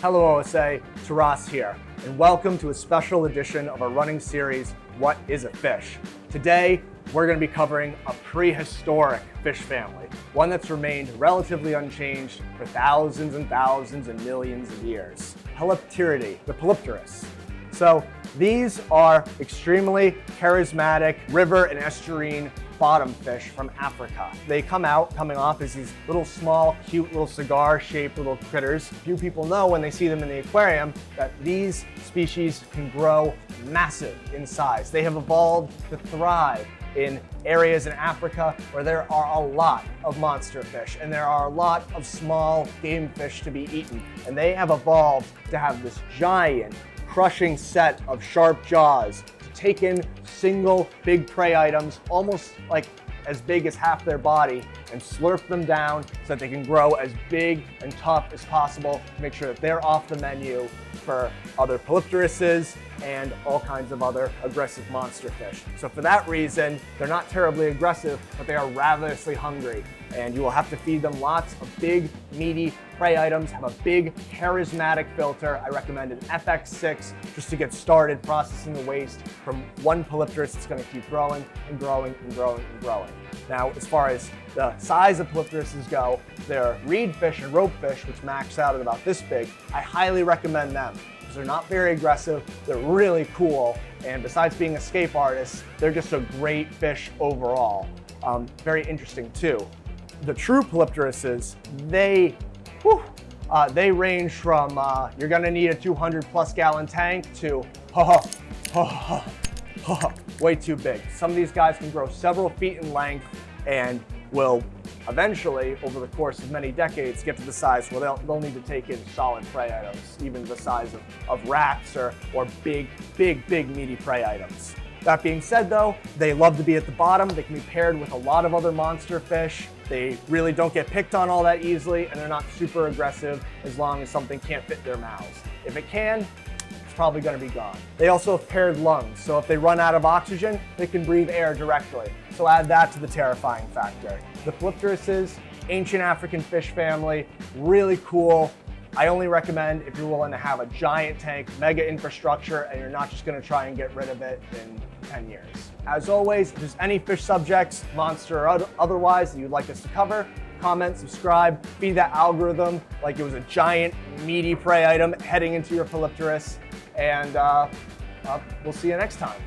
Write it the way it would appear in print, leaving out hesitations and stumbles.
Hello OSA, Taras here, and welcome to a special edition of our running series, What is a Fish? Today, we're going to be covering a prehistoric fish family, one that's remained relatively unchanged for thousands and thousands and millions of years. Polypteridae, the Polypterus. So these are extremely charismatic river and estuarine bottom fish from Africa. They coming off as these little small, cute little cigar-shaped little critters. Few people know when they see them in the aquarium that these species can grow massive in size. They have evolved to thrive in areas in Africa where there are a lot of monster fish and there are a lot of small game fish to be eaten. And they have evolved to have this giant, crushing set of sharp jaws to take in single big prey items, almost like as big as half their body, and slurp them down so that they can grow as big and tough as possible to make sure that they're off the menu for other Polypteruses and all kinds of other aggressive monster fish. So for that reason, they're not terribly aggressive, but they are ravenously hungry. And you will have to feed them lots of big, meaty prey items, have a big, charismatic filter. I recommend an FX6 just to get started processing the waste from one Polypterus that's gonna keep growing and growing and growing and growing. Now, as far as the size of Polypteruses go, they're reed fish and rope fish, which max out at about this big. I highly recommend them because they're not very aggressive, they're really cool, and besides being escape artists, they're just a great fish overall. Very interesting too. The true Polypteruses, they range from you're gonna need a 200+ gallon tank to way too big. Some of these guys can grow several feet in length and will eventually, over the course of many decades, get to the size where they'll need to take in solid prey items, even the size of rats or big meaty prey items. That being said though, they love to be at the bottom. They can be paired with a lot of other monster fish. They really don't get picked on all that easily, and they're not super aggressive as long as something can't fit their mouths. If it can, it's probably gonna be gone. They also have paired lungs, so if they run out of oxygen, they can breathe air directly. So add that to the terrifying factor. The Polypteruses, ancient African fish family, really cool. I only recommend if you're willing to have a giant tank, mega infrastructure, and you're not just gonna try and get rid of it in 10 years. As always, if there's any fish subjects, monster or otherwise, that you'd like us to cover, comment, subscribe, feed that algorithm like it was a giant, meaty prey item heading into your Polypterus, and we'll see you next time.